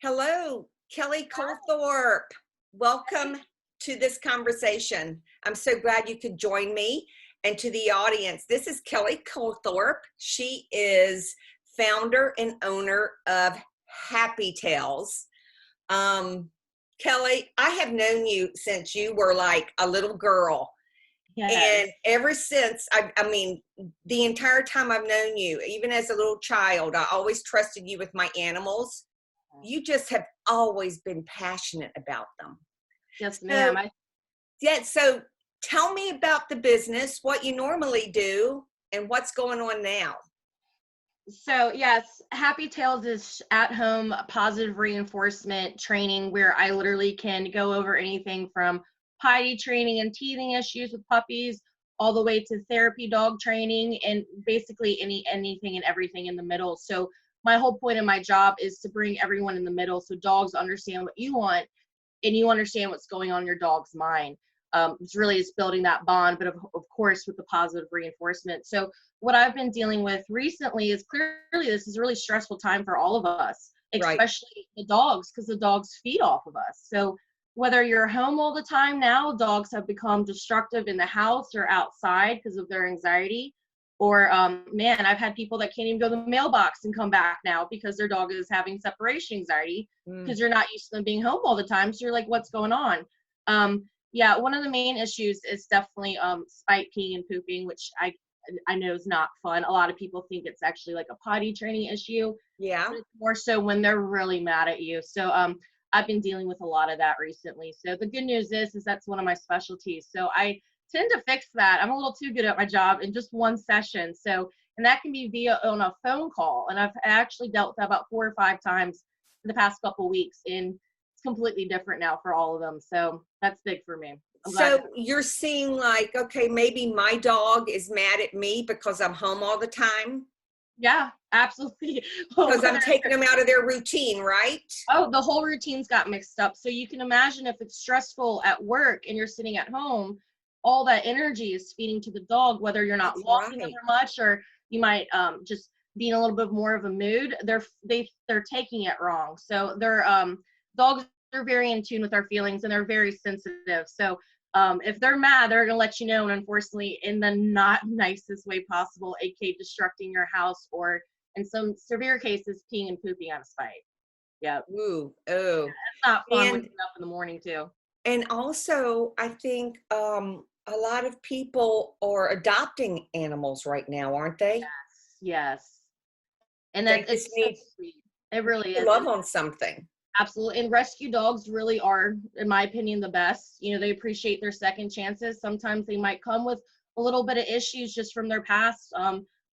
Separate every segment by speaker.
Speaker 1: Hello, Kelly Colthorpe. Welcome to this conversation. I'm so glad you could join me. And to the audience, this is Kelly Colthorpe. She is founder and owner of Happy Tailz. Kelly, I have known you since you were like a little girl.
Speaker 2: Yes.
Speaker 1: And ever since, I mean, the entire time I've known you, even as a little child, I always trusted you with my animals. You just have always been passionate about them.
Speaker 2: Yes,
Speaker 1: So,
Speaker 2: ma'am.
Speaker 1: yeah, so tell me about the business, what you normally do, and what's going on now.
Speaker 2: So yes, Happy Tailz is at-home positive reinforcement training where I literally can go over anything from potty training and teething issues with puppies, all the way to therapy dog training, and basically anything and everything in the middle. So my whole point of my job is to bring everyone in the middle so dogs understand what you want and you understand what's going on in your dog's mind. It's really just building that bond, but of course with the positive reinforcement. So what I've been dealing with recently is clearly this is a really stressful time for all of us,
Speaker 1: Right.
Speaker 2: especially the dogs, because the dogs feed off of us. So whether you're home all the time now, dogs have become destructive in the house or outside because of their anxiety. Or man, I've had people that can't even go to the mailbox and come back now because their dog is having separation anxiety because you're not used to them being home all the time. So you're like, what's going on? Yeah, one of the main issues is definitely spite peeing and pooping, which I know is not fun. A lot of people think it's actually like a potty training issue.
Speaker 1: Yeah.
Speaker 2: But it's more so when they're really mad at you. So I've been dealing with a lot of that recently. So the good news is that's one of my specialties. So I tend to fix that. I'm a little too good at my job in just one session. So, and that can be via on a phone call. And I've actually dealt with that about 4 or 5 times in the past couple of weeks. And it's completely different now for all of them. So that's big for me.
Speaker 1: So you're seeing like, okay, maybe my dog is mad at me because I'm home all the time.
Speaker 2: Yeah, absolutely.
Speaker 1: Because I'm taking them out of their routine, right?
Speaker 2: Oh, the whole routines got mixed up. So you can imagine if it's stressful at work and you're sitting at home, all that energy is feeding to the dog, whether you're not
Speaker 1: That's
Speaker 2: walking them
Speaker 1: right.
Speaker 2: much or you might just be in a little bit more of a mood. They're taking it wrong. So they're dogs are very in tune with our feelings and they're very sensitive. So if they're mad, they're gonna let you know, and unfortunately, in the not nicest way possible, aka destructing your house or in some severe cases, peeing and pooping out of spite. Yep.
Speaker 1: Ooh, oh.
Speaker 2: It's not fun
Speaker 1: And
Speaker 2: waking up in the morning too.
Speaker 1: and also I think a lot of people are adopting animals right now, aren't they?
Speaker 2: Yes. And
Speaker 1: They
Speaker 2: that
Speaker 1: just
Speaker 2: it's so
Speaker 1: need
Speaker 2: sweet. It really
Speaker 1: to
Speaker 2: is.
Speaker 1: love
Speaker 2: And
Speaker 1: on something.
Speaker 2: absolutely. And rescue dogs really are, in my opinion, the best. You know, they appreciate their second chances. Sometimes they might come with a little bit of issues just from their past.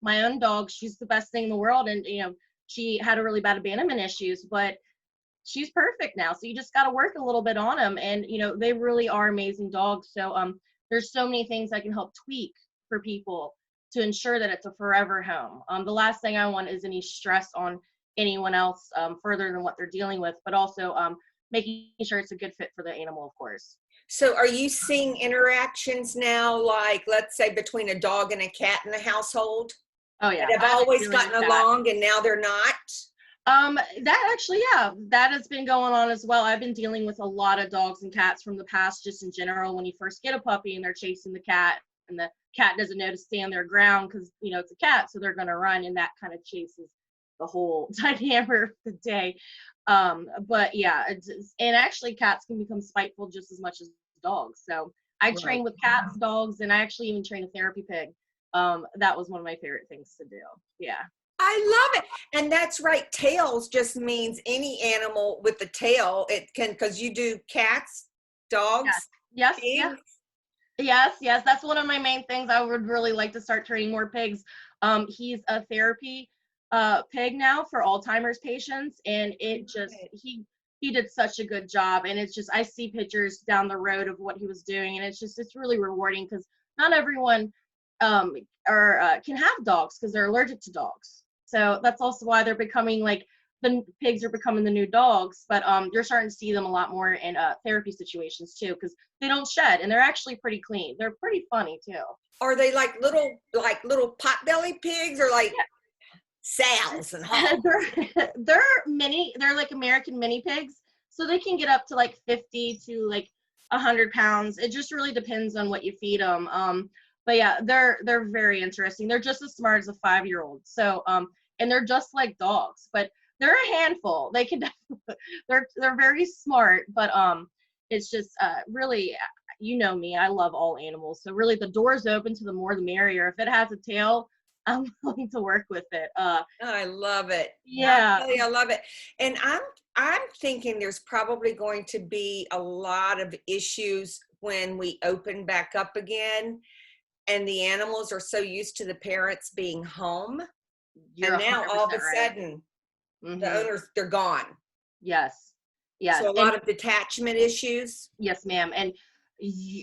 Speaker 2: My own dog, she's the best thing in the world. And, you know, she had a really bad abandonment issues, but she's perfect now. So you just got to work a little bit on them. And, you know, they really are amazing dogs. So there's so many things I can help tweak for people to ensure that it's a forever home. The last thing I want is any stress on anyone else further than what they're dealing with, but also making sure it's a good fit for the animal, of course.
Speaker 1: So are you seeing interactions now, like let's say between a dog and a cat in the household
Speaker 2: Oh
Speaker 1: that
Speaker 2: yeah,
Speaker 1: have
Speaker 2: I've been
Speaker 1: always
Speaker 2: dealing with
Speaker 1: gotten
Speaker 2: that.
Speaker 1: along and now they're not?
Speaker 2: That actually, yeah, that has been going on as well. I've been dealing with a lot of dogs and cats from the past, just in general. When you first get a puppy and they're chasing the cat, and the cat doesn't know to stay on their ground because you know it's a cat, so they're going to run, and that kind of chases the whole dynamic of the day. But yeah, and actually, cats can become spiteful just as much as dogs. So I
Speaker 1: Right.
Speaker 2: train with cats, dogs, and I actually even train a therapy pig. That was one of my favorite things to do. Yeah.
Speaker 1: I love it. And that's right. Tails just means any animal with the tail. It can, because you do cats,
Speaker 2: Yes.
Speaker 1: dogs,
Speaker 2: Yes. Yeah.
Speaker 1: pigs.
Speaker 2: Yes, that's one of my main things. I would really like to start training more pigs. He's a therapy pig now for Alzheimer's patients, and it just he did such a good job. And it's just I see pictures down the road of what he was doing, and it's really rewarding because not everyone can have dogs because they're allergic to dogs. So that's also why they're becoming like the pigs are becoming the new dogs, but you're starting to see them a lot more in therapy situations too because they don't shed and they're actually pretty clean. They're pretty funny too.
Speaker 1: Are they like little potbelly pigs or like
Speaker 2: Yeah.
Speaker 1: sows and hogs.
Speaker 2: They're like American mini pigs. So they can get up to like 50 to like 100 pounds. It just really depends on what you feed them. But yeah, they're very interesting. They're just as smart as a 5-year-old. So and they're just like dogs, but they're a handful. They can they're very smart, but it's just really, you know me, I love all animals. So really the door's open to the more the merrier. If it has a tail, I'm willing to work with it.
Speaker 1: I love it.
Speaker 2: Yeah.
Speaker 1: I love it. And I'm thinking there's probably going to be a lot of issues when we open back up again and the animals are so used to the parents being home.
Speaker 2: You're
Speaker 1: And now all of a
Speaker 2: right.
Speaker 1: sudden
Speaker 2: Mm-hmm.
Speaker 1: the owners, they're gone.
Speaker 2: Yes. Yes.
Speaker 1: So a lot of detachment issues.
Speaker 2: Yes, ma'am. And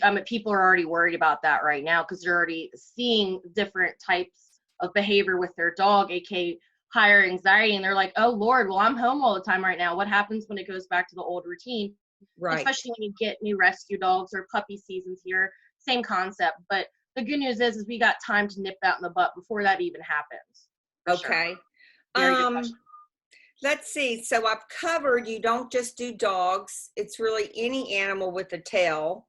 Speaker 2: I mean, people are already worried about that right now because they're already seeing different types of behavior with their dog, aka higher anxiety. And they're like, oh, Lord, well, I'm home all the time right now. What happens when it goes back to the old routine?
Speaker 1: Right.
Speaker 2: Especially when you get new rescue dogs or puppy seasons here. Same concept. But the good news is we got time to nip that in the butt before that even happens.
Speaker 1: Okay.
Speaker 2: Sure. Very good question.
Speaker 1: Let's see. So I've covered you don't just do dogs. It's really any animal with a tail.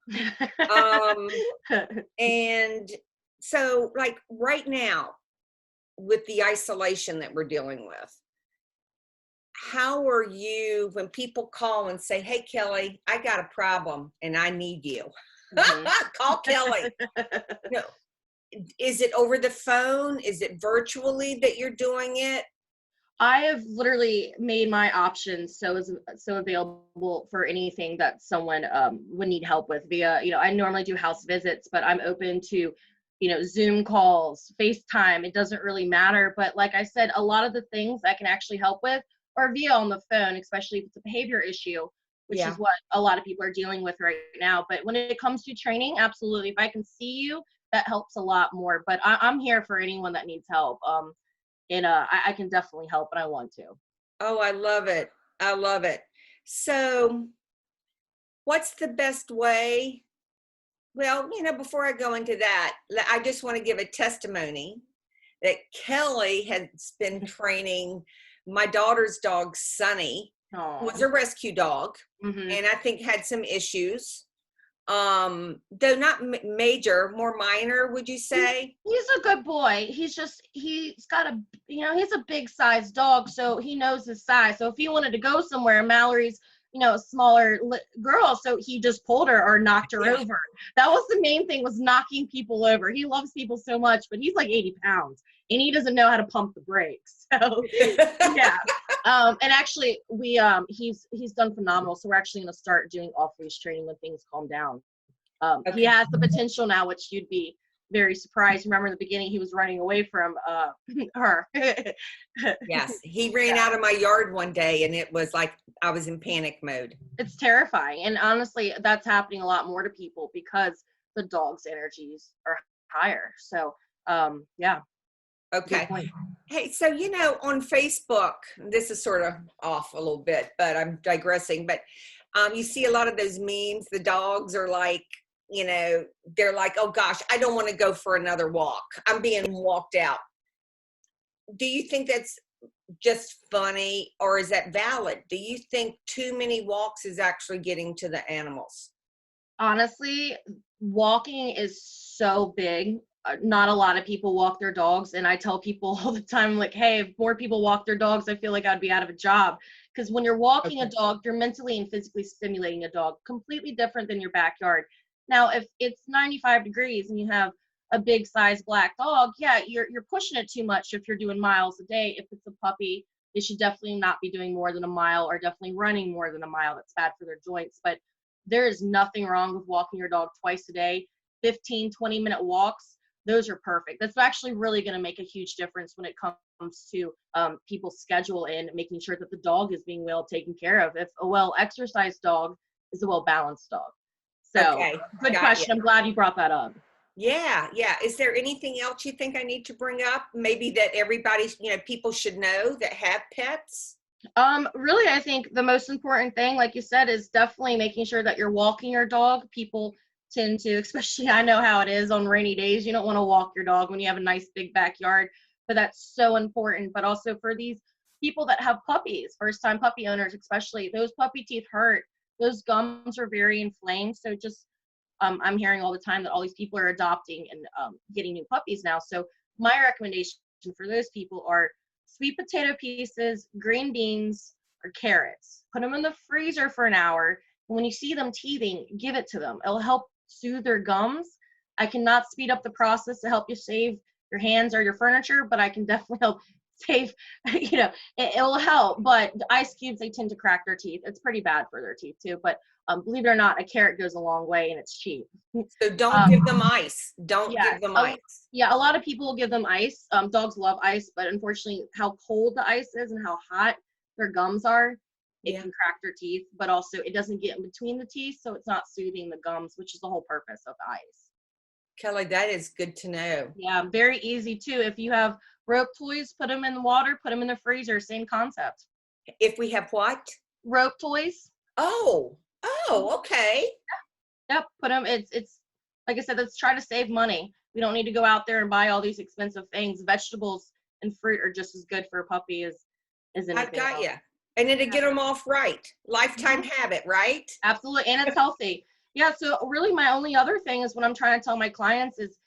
Speaker 1: And so like right now with the isolation that we're dealing with, how are you when people call and say, hey, Kelly, I got a problem and I need you. Mm-hmm. Call Kelly. No. Is it over the phone? Is it virtually that you're doing it?
Speaker 2: I have literally made my options so available for anything that someone would need help with via, I normally do house visits, but I'm open to, Zoom calls, FaceTime. It doesn't really matter. But like I said, a lot of the things I can actually help with are via on the phone, especially if it's a behavior issue, which is what a lot of people are dealing with right now. But when it comes to training, absolutely. If I can see you, that helps a lot more. But I'm here for anyone that needs help. And I can definitely help, and I want to.
Speaker 1: Oh, I love it. I love it. So what's the best way? Well, before I go into that, I just want to give a testimony that Kelly has been training my daughter's dog, Sunny, who was a rescue dog, and I think had some issues. Though not major, more minor, would you say?
Speaker 2: He's a good boy. He's got he's a big size dog, so he knows his size. So if he wanted to go somewhere, Mallory's, a smaller girl, so he just pulled her or knocked her over. That was the main thing, was knocking people over. He loves people so much, but he's like 80 pounds and he doesn't know how to pump the brakes. So yeah. And actually he's done phenomenal. So we're actually going to start doing off-leash training when things calm down. He has the potential now, which you'd be very surprised. Remember in the beginning, he was running away from her.
Speaker 1: Yes, he ran out of my yard one day and it was like I was in panic mode.
Speaker 2: It's terrifying. And honestly, that's happening a lot more to people because the dog's energies are higher. So yeah.
Speaker 1: Okay. Hey, so on Facebook, this is sort of off a little bit, but I'm digressing, but you see a lot of those memes. The dogs are like, they're like, oh gosh, I don't want to go for another walk. I'm being walked out. Do you think that's just funny, or is that valid? Do you think too many walks is actually getting to the animals?
Speaker 2: Honestly, walking is so big. Not a lot of people walk their dogs, and I tell people all the time, like, hey, if more people walk their dogs, I feel like I'd be out of a job. Because when you're walking a dog, you're mentally and physically stimulating a dog, completely different than your backyard. Now, if it's 95 degrees and you have a big size black dog, yeah, you're pushing it too much if you're doing miles a day. If it's a puppy, they should definitely not be doing more than a mile, or definitely running more than a mile. That's bad for their joints. But there is nothing wrong with walking your dog twice a day, 15, 20-minute walks. Those are perfect. That's actually really going to make a huge difference when it comes to people's schedule and making sure that the dog is being well taken care of. If a well-exercised dog is a well-balanced dog. So good question. I'm glad you brought that up.
Speaker 1: Yeah. Is there anything else you think I need to bring up? Maybe that everybody, people should know that have pets?
Speaker 2: Really, I think the most important thing, like you said, is definitely making sure that you're walking your dog. People tend to, especially I know how it is on rainy days, you don't want to walk your dog when you have a nice big backyard. but that's so important. But also for these people that have puppies, first time puppy owners especially, those puppy teeth hurt. Those gums are very inflamed. So just I'm hearing all the time that all these people are adopting and getting new puppies now. So my recommendation for those people are sweet potato pieces, green beans, or carrots. Put them in the freezer for an hour. And when you see them teething, give it to them. It'll help soothe their gums. I cannot speed up the process to help you save your hands or your furniture, but I can definitely help save, it'll help. But the ice cubes, they tend to crack their teeth. It's pretty bad for their teeth too. But believe it or not, a carrot goes a long way and it's cheap.
Speaker 1: So don't give them ice. Don't give them ice.
Speaker 2: Yeah, a lot of people will give them ice. Dogs love ice, but unfortunately how cold the ice is and how hot their gums are, it can crack their teeth, but also it doesn't get in between the teeth, so it's not soothing the gums, which is the whole purpose of the ice.
Speaker 1: Kelly, that is good to know.
Speaker 2: Yeah, very easy too. If you have rope toys, put them in the water, put them in the freezer, same concept.
Speaker 1: If we have what?
Speaker 2: Rope toys.
Speaker 1: Oh, okay.
Speaker 2: Yep, put them, it's like I said, let's try to save money. We don't need to go out there and buy all these expensive things. Vegetables and fruit are just as good for a puppy as anything
Speaker 1: I got
Speaker 2: else.
Speaker 1: you. And then to get them off right. Lifetime habit, right?
Speaker 2: Absolutely, and it's healthy. Yeah, so really my only other thing is what I'm trying to tell my clients is,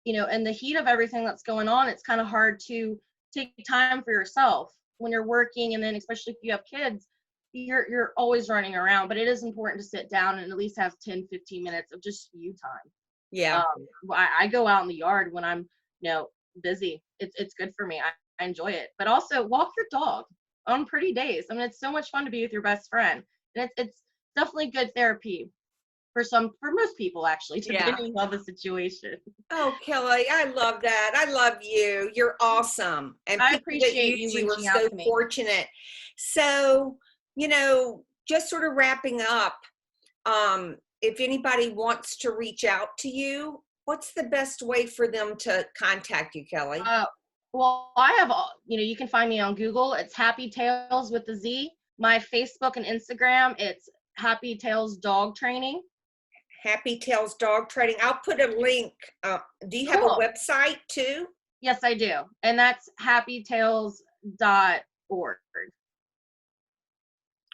Speaker 2: in the heat of everything that's going on, it's kind of hard to take time for yourself when you're working, and then especially if you have kids, you're always running around, but it is important to sit down and at least have 10-15 minutes of just you time.
Speaker 1: Yeah.
Speaker 2: I go out in the yard when I'm busy. It's good for me. I enjoy it. But also walk your dog on pretty days. I mean, it's so much fun to be with your best friend, and it's definitely good therapy for most people, actually, depending on the situation.
Speaker 1: Oh, Kelly, I love that. I love you. You're awesome. And
Speaker 2: I
Speaker 1: people
Speaker 2: appreciate
Speaker 1: that
Speaker 2: you
Speaker 1: were
Speaker 2: reaching out
Speaker 1: so
Speaker 2: to me.
Speaker 1: fortunate. So, just sort of wrapping up, if anybody wants to reach out to you, what's the best way for them to contact you, Kelly?
Speaker 2: Well, I have, you can find me on Google. It's Happy Tailz with the Z. My Facebook and Instagram, it's Happy Tailz Dog Training.
Speaker 1: Happy Tailz Dog Training. I'll put a link. Do you have a website too?
Speaker 2: Yes, I do. And that's happytailz.org.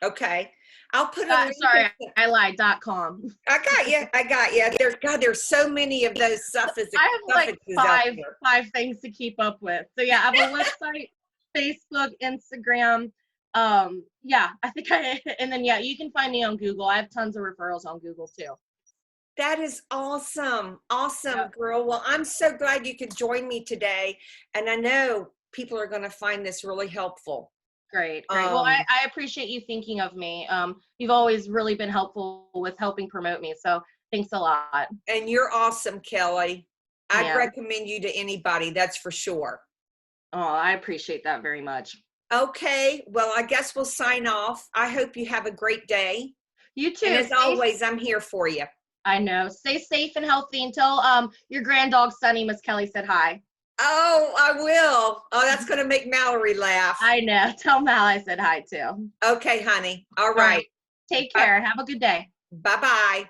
Speaker 1: Okay. I'll put a link.
Speaker 2: Sorry, I lied, .com.
Speaker 1: I got you. There's so many of those suffixes.
Speaker 2: I have like five things to keep up with. So yeah, I have a website, Facebook, Instagram. I think and then you can find me on Google. I have tons of referrals on Google too.
Speaker 1: That is awesome. Awesome, girl. Well, I'm so glad you could join me today. And I know people are going to find this really helpful.
Speaker 2: Great. Well, I appreciate you thinking of me. You've always really been helpful with helping promote me. So thanks a lot.
Speaker 1: And you're awesome, Kelly. I'd recommend you to anybody, that's for sure.
Speaker 2: Oh, I appreciate that very much.
Speaker 1: Okay. Well, I guess we'll sign off. I hope you have a great day.
Speaker 2: You too.
Speaker 1: And as always, I'm here for you.
Speaker 2: I know. Stay safe and healthy until your grand dog, Sunny, Miss Kelly, said hi.
Speaker 1: Oh, I will. Oh, that's going to make Mallory laugh.
Speaker 2: I know. Tell Mal I said hi too.
Speaker 1: Okay, honey. All right.
Speaker 2: Take care. Have a good day.
Speaker 1: Bye-bye.